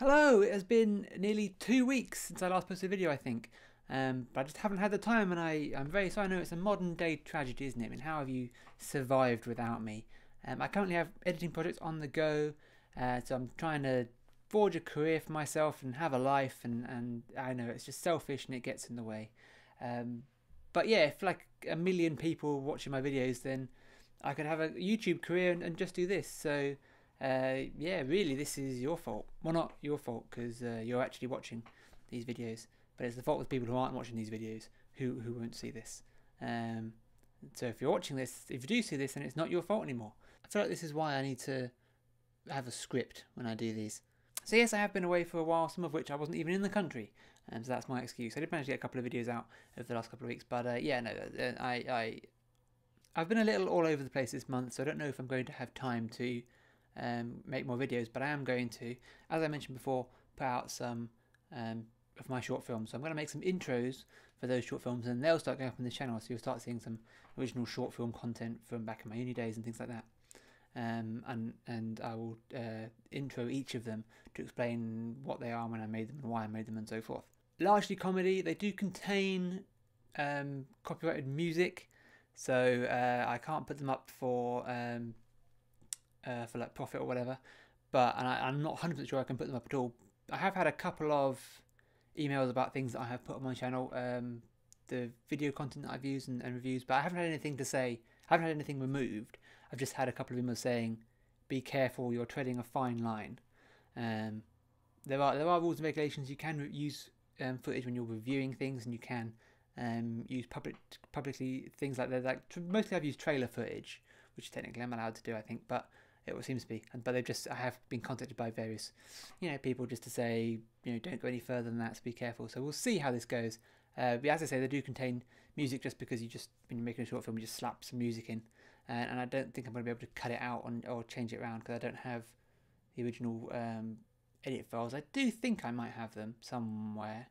Hello, it has been nearly 2 weeks since I last posted a video, I think. But I just haven't had the time, and I'm very sorry. I know it's a modern day tragedy, isn't it? I mean, how have you survived without me? I currently have editing projects on the go, so I'm trying to forge a career for myself and have a life, and I know it's just selfish and it gets in the way. Um, but yeah, if like a million people watching my videos, then I could have a YouTube career and just do this. So yeah, really, this is your fault. Well, not your fault because you're actually watching these videos, but it's the fault of people who aren't watching these videos who won't see this. Um, so if you're watching this, if you do see this, then it's not your fault anymore. I feel like this is why I need to have a script when I do these. So yes, I have been away for a while, some of which I wasn't even in the country, and so that's my excuse. I did manage to get a couple of videos out over the last couple of weeks, but yeah, no, I've been a little all over the place this month, so I don't know if I'm going to have time to make more videos, but I am going to, as I mentioned before, put out some of my short films. So I'm going to make some intros for those short films, and they'll start going up on the channel, so you'll start seeing some original short film content from back in my uni days and things like that. And I will intro each of them to explain what they are, when I made them, and why I made them, and so forth. Largely comedy. They do contain copyrighted music, so I can't put them up for like profit or whatever. But I'm not 100% sure I can put them up at all. I have had a couple of emails about things that I have put on my channel, the video content that I've used and reviews, but I haven't had anything to say. I haven't had anything removed. I've just had a couple of emails saying, "Be careful, you're treading a fine line." There are rules and regulations. You can use footage when you're reviewing things, and you can use publicly things like that. Like mostly, I've used trailer footage, which technically I'm allowed to do, I think, but it seems to be. But I have been contacted by various, people just to say, don't go any further than that. So be careful. So we'll see how this goes. But as I say, they do contain music, just because when you're making a short film, you just slap some music in, and I don't think I'm going to be able to cut it out or change it around, because I don't have the original edit files. I do think I might have them somewhere.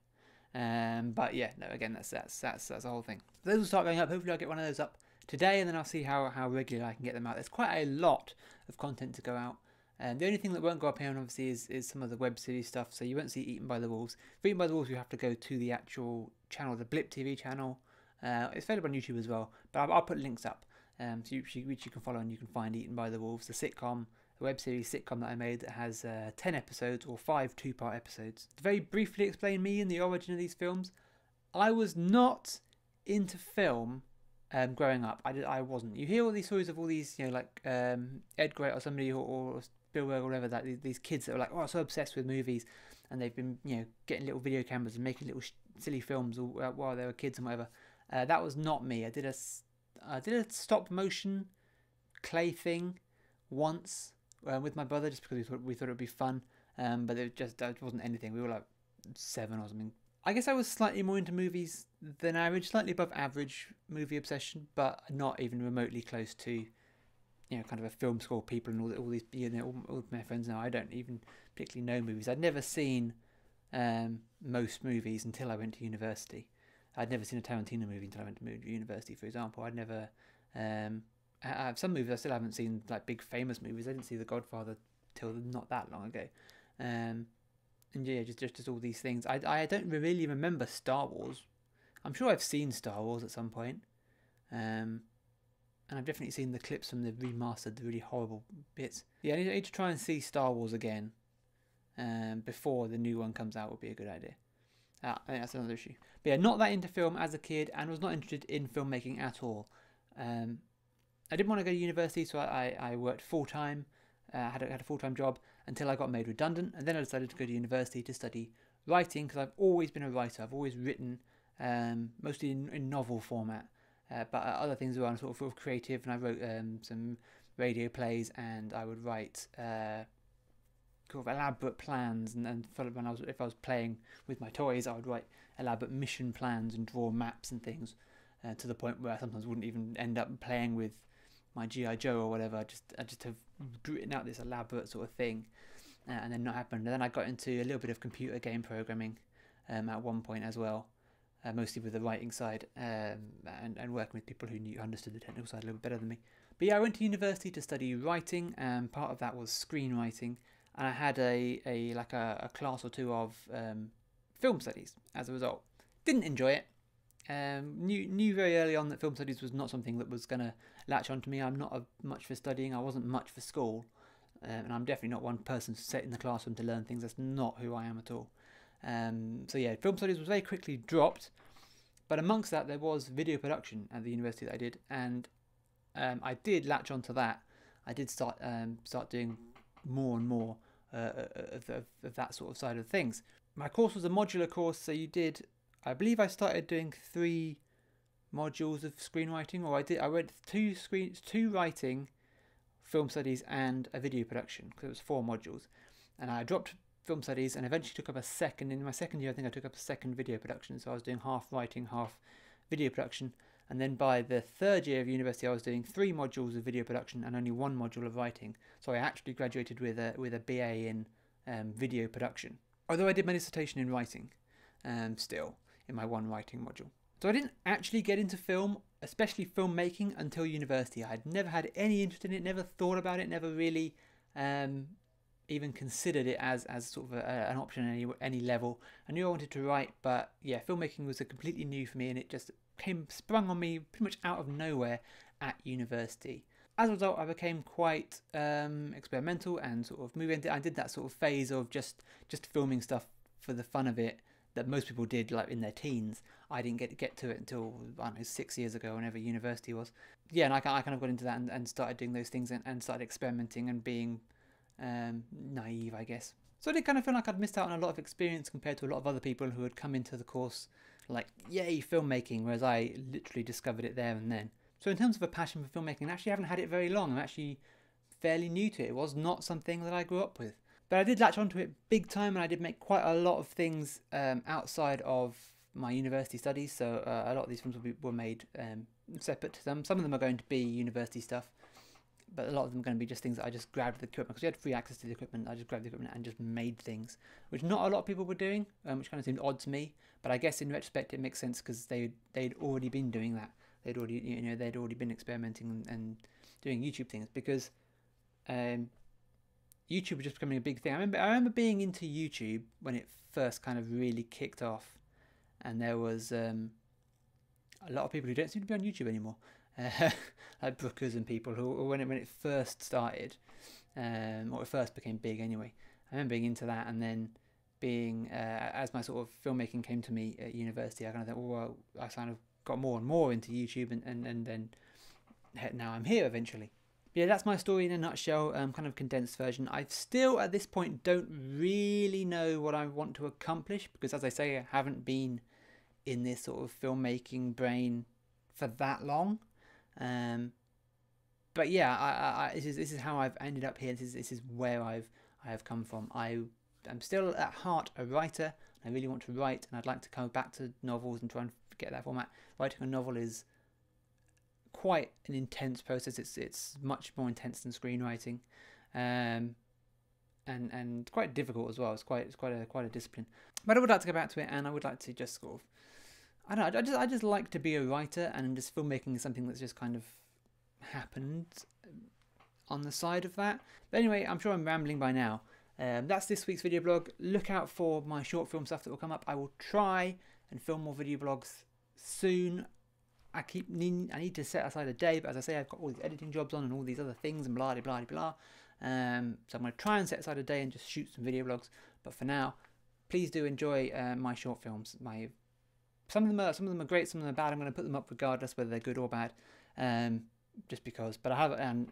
But yeah, no. Again, that's the whole thing. Those will start going up. Hopefully, I'll get one of those up today, and then I'll see how regularly I can get them out. There's quite a lot of content to go out. The only thing that won't go up here, obviously, is some of the web series stuff. So you won't see Eaten by the Wolves. For Eaten by the Wolves, you have to go to the actual channel, the Blip TV channel. It's available on YouTube as well, but I'll put links up, which you can follow, and you can find Eaten by the Wolves, the sitcom, the web series sitcom that I made that has 10 episodes, or 5 two-part episodes. To very briefly explain me and the origin of these films, I was not into film growing up. I wasn't. You hear all these stories of all these, like Ed Grant or somebody, or Spielberg or whatever, that these kids that are like, so obsessed with movies, and they've been, getting little video cameras and making little silly films while they were kids and whatever. That was not me. I did a stop motion clay thing once with my brother, just because we thought it would be fun. But that wasn't anything. We were like 7 or something. I guess I was slightly more into movies than average, slightly above average movie obsession, but not even remotely close to, kind of a film school people and all these, all my friends now. I don't even particularly know movies. I'd never seen most movies until I went to university. I'd never seen a Tarantino movie until I went to university, for example. I'd never, some movies I still haven't seen, like big famous movies. I didn't see The Godfather till not that long ago. And yeah, just all these things. I don't really remember Star Wars. I'm sure I've seen Star Wars at some point. And I've definitely seen the clips from the remastered, the really horrible bits. Yeah, I need to try and see Star Wars again before the new one comes out. Would be a good idea. I think that's another issue. But yeah, not that into film as a kid, and was not interested in filmmaking at all. I didn't want to go to university, so I worked full-time. Had a full-time job until I got made redundant, and then I decided to go to university to study writing, because I've always been a writer. I've always written, mostly in novel format, but other things were sort of creative, and I wrote some radio plays, and I would write sort of elaborate plans, and if I was playing with my toys, I would write elaborate mission plans and draw maps and things, to the point where I sometimes wouldn't even end up playing with my G.I. Joe or whatever. I just have written out this elaborate sort of thing, and then not happened. And then I got into a little bit of computer game programming at one point as well, mostly with the writing side, and working with people who understood the technical side a little bit better than me. But yeah, I went to university to study writing, and part of that was screenwriting. and I had a class or two of film studies as a result. Didn't enjoy it. Knew very early on that film studies was not something that was going to latch onto me. I'm not much for studying. I wasn't much for school, and I'm definitely not one person set in the classroom to learn things. That's not who I am at all. So yeah, film studies was very quickly dropped, but amongst that there was video production at the university that I did, and I did latch onto that. I did start doing more and more of that sort of side of things. My course was a modular course, so I believe I started doing 3 modules of screenwriting, or I read 2 writing, film studies, and a video production, because it was 4 modules, and I dropped film studies and eventually took up a second. In my second year, I think I took up a second video production, so I was doing half writing, half video production. And then by the 3rd year of university, I was doing 3 modules of video production and only 1 module of writing. So I actually graduated with a BA in video production. Although I did my dissertation in writing, still in my 1 writing module. So I didn't actually get into film, especially filmmaking, until university. I had never had any interest in it, never thought about it, never really even considered it as sort of an option at any level. I knew I wanted to write, but yeah, filmmaking was completely new for me, and it just sprung on me pretty much out of nowhere at university. As a result, I became quite experimental and sort of moved into. I did that sort of phase of just filming stuff for the fun of it that most people did, like in their teens. I didn't get to it until, I don't know, 6 years ago, whenever university was. Yeah, and I kind of got into that and started doing those things and started experimenting and being naive, I guess. So I did kind of feel like I'd missed out on a lot of experience compared to a lot of other people who had come into the course like, yay, filmmaking, whereas I literally discovered it there and then. So in terms of a passion for filmmaking, I actually haven't had it very long. I'm actually fairly new to it. It was not something that I grew up with. But I did latch onto it big time, and I did make quite a lot of things outside of my university studies. So a lot of these films were made separate to them. Some of them are going to be university stuff, but a lot of them are going to be just things that I just grabbed the equipment, because we had free access to the equipment. I just grabbed the equipment and just made things, which not a lot of people were doing, which kind of seemed odd to me. But I guess in retrospect it makes sense, because they'd already been doing that. They'd already been experimenting and doing YouTube things, because YouTube was just becoming a big thing. I remember being into YouTube when it first kind of really kicked off, and there was a lot of people who don't seem to be on YouTube anymore. Like Brookers and people who, when it first started, or it first became big anyway. I remember being into that, and then being, as my sort of filmmaking came to me at university, I kind of thought, well, I kind of got more and more into YouTube, and then now I'm here eventually. Yeah, that's my story in a nutshell, kind of condensed version. I still, at this point, don't really know what I want to accomplish, because as I say, I haven't been in this sort of filmmaking brain for that long. But yeah, this is how I've ended up here. This is where I have come from. I'm still at heart a writer. I really want to write, and I'd like to come back to novels and try and get that format. Writing a novel is quite an intense process. It's much more intense than screenwriting, and quite difficult as well. It's quite a discipline. But I would like to go back to it, and I would like to just sort of, I don't know, I just like to be a writer, and just filmmaking is something that's just kind of happened on the side of that. But anyway, I'm sure I'm rambling by now. That's this week's video blog. Look out for my short film stuff that will come up. I will try and film more video blogs soon. I need to set aside a day, but as I say, I've got all these editing jobs on and all these other things and blah blah blah. So I'm going to try and set aside a day and just shoot some video blogs. But for now, please do enjoy my short films. Some of them are great, some of them are bad. I'm going to put them up regardless whether they're good or bad, just because. But I have, and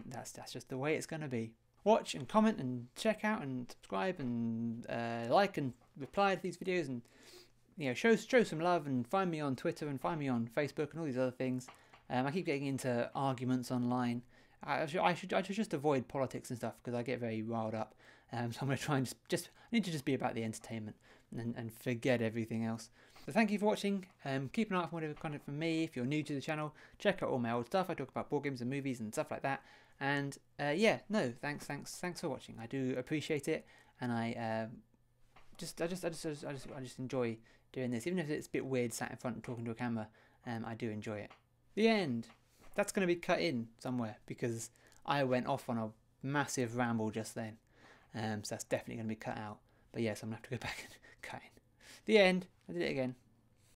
that's just the way it's going to be. Watch and comment and check out and subscribe and like and reply to these videos, and show some love, and find me on Twitter and find me on Facebook and all these other things. I keep getting into arguments online. I should just avoid politics and stuff, because I get very riled up. So I'm going to try and I need to just be about the entertainment and forget everything else. So thank you for watching. Keep an eye out for more content from me. If you're new to the channel, check out all my old stuff. I talk about board games and movies and stuff like that. And yeah, no, thanks for watching. I do appreciate it, and I just enjoy doing this, even if it's a bit weird sat in front and talking to a camera. I do enjoy it. The end. That's going to be cut in somewhere, because I went off on a massive ramble just then. So that's definitely going to be cut out. But yes, I'm going to have to go back and cut in. The end. I did it again.